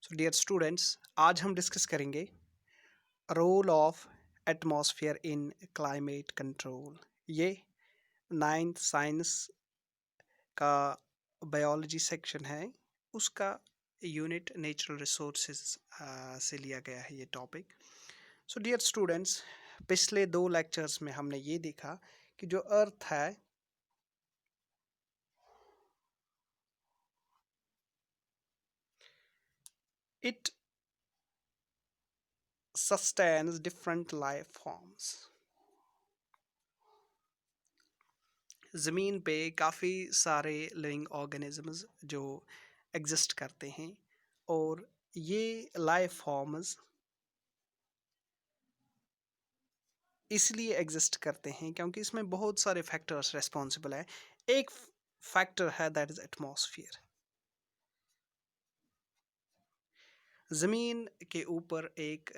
सो dear students, आज हम discuss करेंगे role of atmosphere in climate control. ये नाइन्थ साइंस का बायोलॉजी सेक्शन है, उसका यूनिट नेचुरल रिसोर्सेज से लिया गया है ये टॉपिक। सो डियर स्टूडेंट्स, पिछले 2 लेक्चर्स में हमने ये देखा कि जो अर्थ है it sustains different life forms। ज़मीन पे काफ़ी सारे लिविंग ऑर्गेनिजम्स जो एग्जिस्ट करते हैं, और ये लाइफ फॉर्म्स इसलिए एग्जिस्ट करते हैं क्योंकि इसमें बहुत सारे फैक्टर्स रिस्पॉन्सिबल है। एक फैक्टर है दैट इज़ एटमॉस्फेयर। ज़मीन के ऊपर एक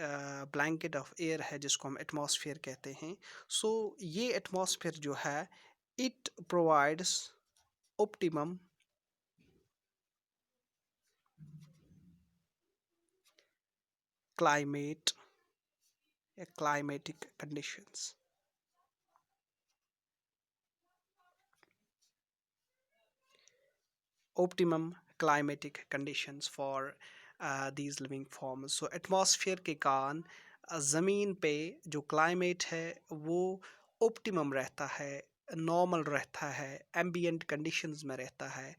ब्लैंकेट ऑफ एयर है जिसको हम एटमॉस्फेयर कहते हैं। सो ये एटमॉस्फेयर जो है it provides optimum climate climatic conditions। optimum climatic conditions for these living forms। so atmosphere के कारण ज़मीन पे जो climate है वो optimum रहता है, normal रहता है, ambient conditions में रहता है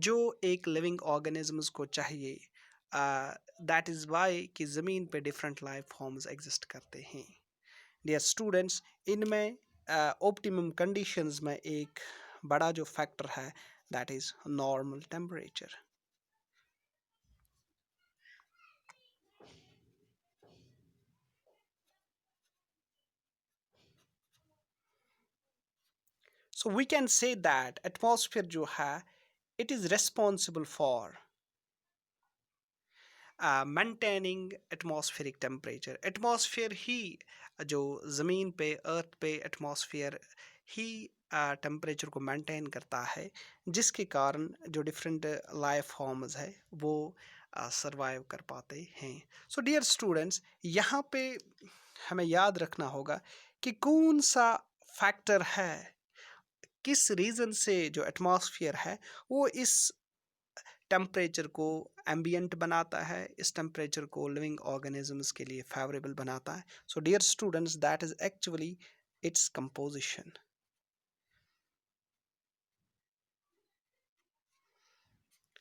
जो एक living organisms को चाहिए। that is why कि ज़मीन पे different life forms exist करते हैं। डियर स्टूडेंट्स, इनमें ऑप्टिमम कंडीशंस में एक बड़ा जो फैक्टर है that is normal temperature. So we can say that atmosphere जो है it is responsible for maintaining atmospheric temperature. Atmosphere ही जो ज़मीन पे अर्थ पे एटमॉस्फेयर ही टेम्परेचर को मेंटेन करता है, जिसके कारण जो डिफरेंट लाइफ फॉर्म्स है वो सरवाइव कर पाते हैं। सो डियर स्टूडेंट्स, यहाँ पे हमें याद रखना होगा कि कौन सा फैक्टर है, किस रीज़न से जो एटमॉस्फेयर है वो इस टेम्परेचर को एम्बियंट बनाता है, इस टेम्परेचर को लिविंग ऑर्गेनिजम्स के लिए फेवरेबल बनाता है। So dear students, that is actually its composition.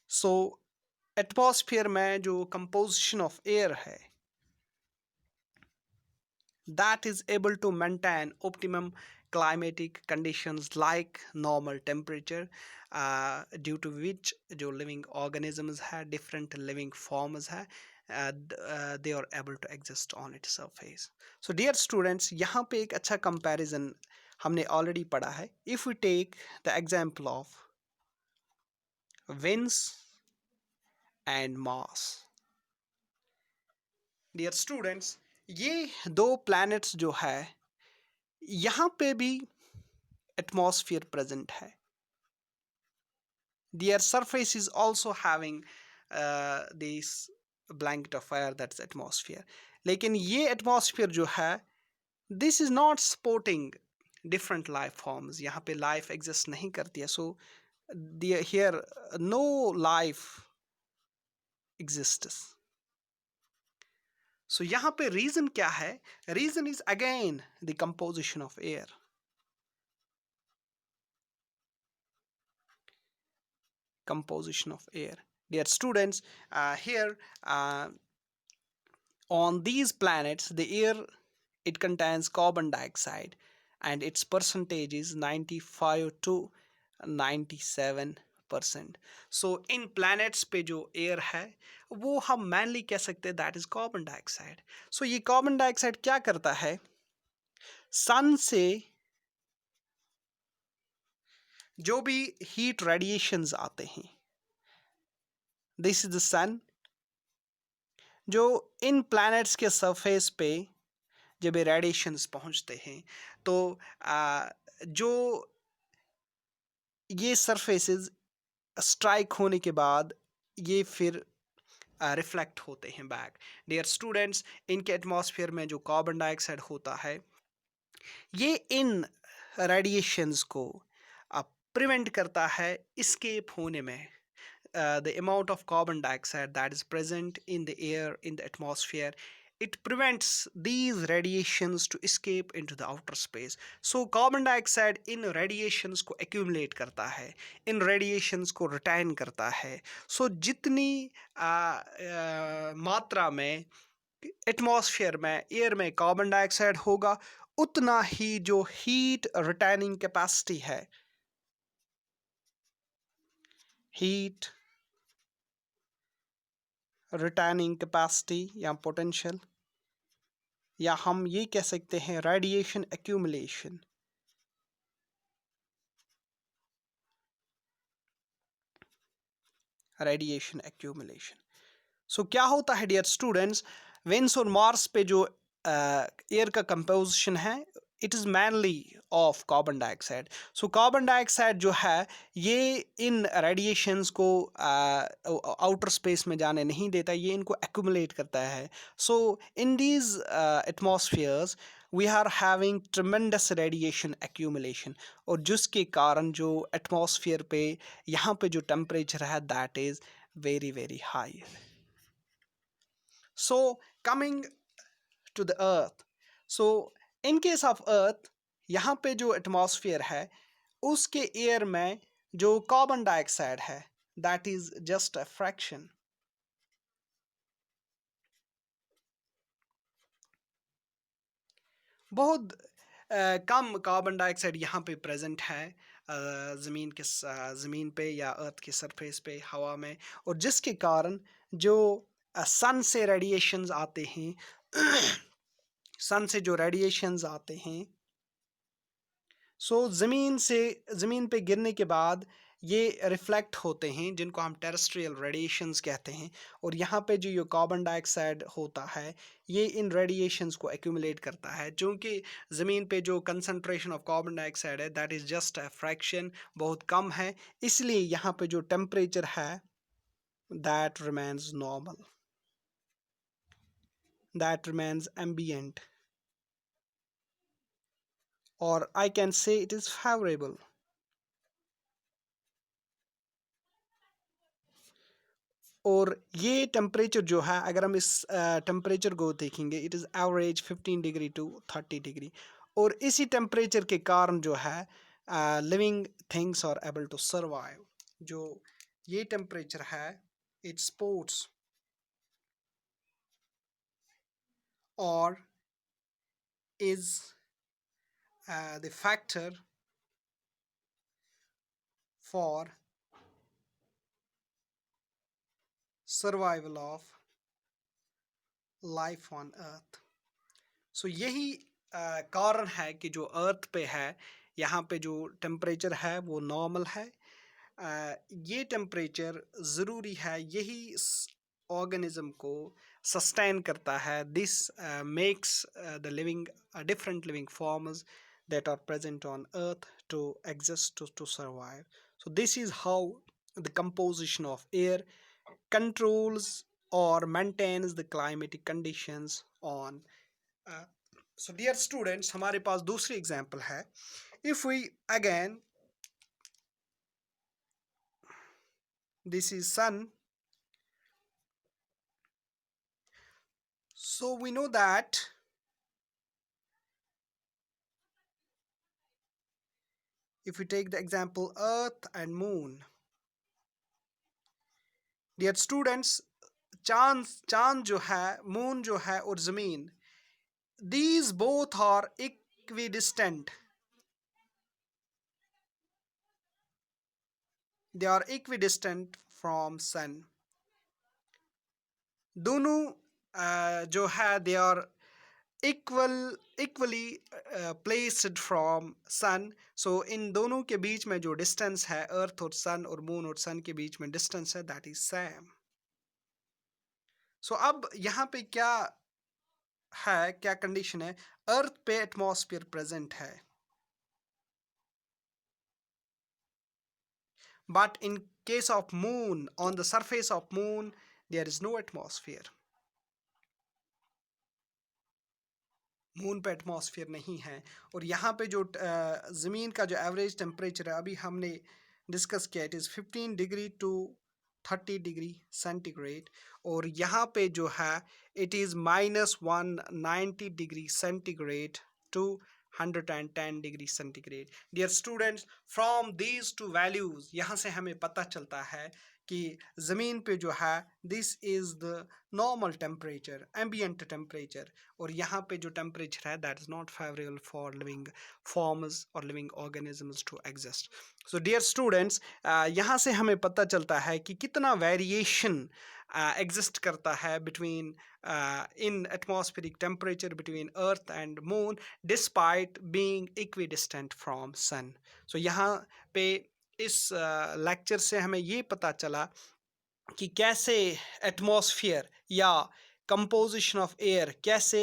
So atmosphere में जो कंपोजिशन ऑफ एयर है that is able to maintain optimum climatic conditions like normal temperature, due to which जो living organisms है, different living forms है, they are able to exist on its surface। so dear students, यहाँ पे एक अच्छा comparison हमने already पढ़ा है। if we take the example of winds and Mars, dear students, ये दो planets जो है यहाँ पे भी एटमॉस्फेयर प्रेजेंट है। their surface is also having this blanket of air, that's atmosphere। लेकिन ये एटमॉस्फेयर जो है this is not supporting different life forms, यहाँ पे life exist नहीं करती है। so here no life exists। so यहाँ पे reason क्या है? reason is again the composition of air। composition of air, dear students, here on these planets the air it contains carbon dioxide and its percentage is 95 to 97%। so in planets पे जो air है वो हम mainly कह सकते हैं that is carbon dioxide। so ये carbon dioxide क्या करता है? sun से जो भी heat radiations आते हैं, this is the sun, जो इन planets के surface पे जब ये रेडिएशंस पहुंचते हैं तो जो ये सरफेसेस स्ट्राइक होने के बाद ये फिर रिफ्लेक्ट होते हैं बैक। डियर स्टूडेंट्स, इनके एटमॉस्फेयर में जो कार्बन डाइऑक्साइड होता है, ये इन रेडिएशंस को प्रिवेंट करता है escape होने में। The amount of carbon dioxide that is present in the air in the atmosphere, it prevents these radiations to escape into the outer space. So carbon dioxide in radiations को accumulate करता है, इन radiations को retain करता है। So जितनी मात्रा में atmosphere में एयर में कार्बन डाइऑक्साइड होगा, उतना ही जो हीट रिटेनिंग कैपेसिटी है, हीट रिटेनिंग कैपेसिटी या पोटेंशियल, या हम ये कह सकते हैं radiation accumulation, radiation accumulation. So क्या होता है डियर स्टूडेंट्स, वेन्स और मार्स पे जो एयर का कंपोजिशन है, it is mainly of carbon dioxide. So carbon dioxide जो है, ये इन रेडिएशंस को आउटर स्पेस में जाने नहीं देता, ये इनको एक्यूमुलेट करता है। So in these atmospheres we are having tremendous radiation accumulation, और जिसके कारण जो एटमॉस्फेयर पे यहाँ पे जो टेम्परेचर है, that is very very high. So coming to the earth, so in case of earth, यहाँ पे जो एटमॉस्फेयर है, उसके एयर में जो कार्बन डाइऑक्साइड है, that is just a fraction। बहुत कम कार्बन डाइऑक्साइड यहाँ पे प्रेजेंट है ज़मीन पे या अर्थ के सरफेस पे, हवा में, और जिसके कारण जो सन से रेडिएशंस आते हैं सन से जो रेडिएशंस आते हैं, सो ज़मीन पे गिरने के बाद ये रिफ्लेक्ट होते हैं, जिनको हम टेरेस्ट्रियल रेडिएशंस कहते हैं। और यहाँ पे जो ये कार्बन डाइऑक्साइड होता है, ये इन रेडिएशंस को एक्यूमुलेट करता है। चूँकि ज़मीन पे जो कंसंट्रेशन ऑफ कार्बन डाइऑक्साइड है, that is just a fraction, बहुत कम है, इसलिए यहाँ पे जो टेम्परेचर है, that remains normal, that remains ambient, और I can say it is favourable. और ये टेम्परेचर जो है, अगर हम इस टेम्परेचर को देखेंगे, it is average 15 degree to 30 degree, और इसी टेम्परेचर के कारण जो है living things are able to survive. जो ये टेम्परेचर है, इट सपोर्ट्स और is the factor for survival of life on earth. So यही कारण है कि जो अर्थ पे है, यहाँ पे जो टेम्परेचर है वो नॉर्मल है। ये टेम्परेचर ज़रूरी है, यही ऑर्गेनिज्म को सस्टेन करता है। This makes the living different living forms that are present on earth to exist, to survive. So this is how the composition of air controls or maintains the climatic conditions on so dear students, हमारे पास दूसरी example है। if we again, this is sun, so we know that if we take the example earth and moon, dear students, चांद जो है, moon जो है, और ज़मीन, these both are equidistant, they are equidistant from sun। दोनों जो है, they are equally placed from sun। so इन दोनों के बीच में जो डिस्टेंस है, अर्थ और सन, और मून और सन के बीच में डिस्टेंस है, दैट इज सेम। सो अब यहाँ पे क्या है, क्या कंडीशन है, अर्थ पे एटमॉस्फेयर प्रेजेंट है, but in case of moon, on the surface of moon, there is no atmosphere. Moon पे एटमॉस्फेयर नहीं है। और यहाँ पे जो ज़मीन का जो एवरेज टेम्परेचर है अभी हमने डिस्कस किया, it is 15 degree to 30 degree centigrade. और यहाँ पे जो है it is -190 degree centigrade to 110 degree centigrade. Dear students, from these two values यहाँ से हमें पता चलता है कि ज़मीन पे जो है this is the normal temperature, ambient temperature. और यहाँ पे जो टेम्परेचर है that is not favourable for living forms और living organisms to exist. So dear students, यहाँ से हमें पता चलता है कि कितना वेरिएशन एग्जिस्ट करता है between in atmospheric temperature between earth and moon despite being equidistant from sun. So यहाँ पे इस लेक्चर से हमें ये पता चला कि कैसे एटमॉस्फेयर या कंपोजिशन ऑफ एयर कैसे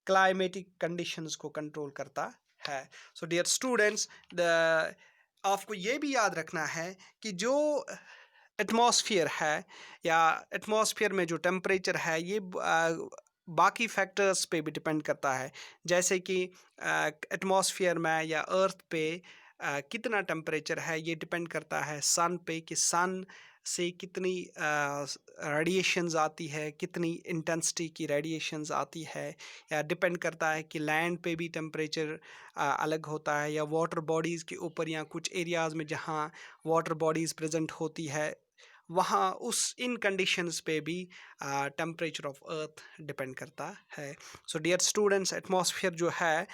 क्लाइमेटिक कंडीशंस को कंट्रोल करता है। सो डियर स्टूडेंट्स, द आपको ये भी याद रखना है कि जो एटमॉस्फेयर है या एटमॉस्फेयर में जो टेम्परेचर है ये बाकी फैक्टर्स पे भी डिपेंड करता है। जैसे कि एटमॉस्फेयर में या अर्थ पे कितना टेम्परेचर है ये डिपेंड करता है सन पे, कि सन से कितनी रेडिएशंस आती है, कितनी इंटेंसिटी की रेडिएशंस आती है। या डिपेंड करता है कि लैंड पे भी टेम्परेचर अलग होता है, या वाटर बॉडीज़ के ऊपर या कुछ एरियाज़ में जहाँ वाटर बॉडीज़ प्रेजेंट होती है वहाँ उस इन कंडीशंस पे भी टेम्परेचर ऑफ अर्थ डिपेंड करता है। सो डियर स्टूडेंट्स, एटमॉस्फेयर जो है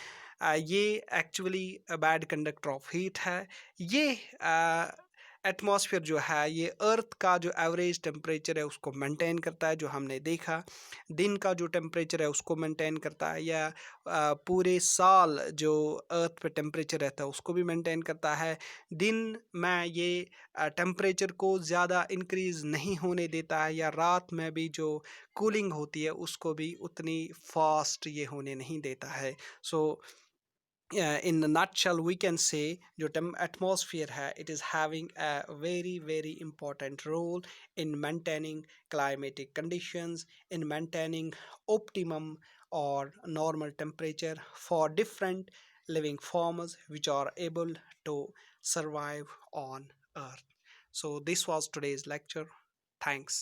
ये actually bad conductor of heat है। ये एटमॉस्फेयर जो है ये अर्थ का जो एवरेज टेम्परेचर है उसको मेंटेन करता है, जो हमने देखा। दिन का जो टेम्परेचर है उसको मेंटेन करता है, या पूरे साल जो अर्थ पे टेम्परेचर रहता है उसको भी मेंटेन करता है। दिन में ये टेम्परेचर को ज़्यादा इंक्रीज़ नहीं होने देता है, या रात में भी जो कूलिंग होती है उसको भी उतनी फास्ट ये होने नहीं देता है। सो in a nutshell we can say जो atmosphere है it is having a very very important role in maintaining climatic conditions, in maintaining optimum or normal temperature for different living forms which are able to survive on earth. So this was today's lecture. Thanks.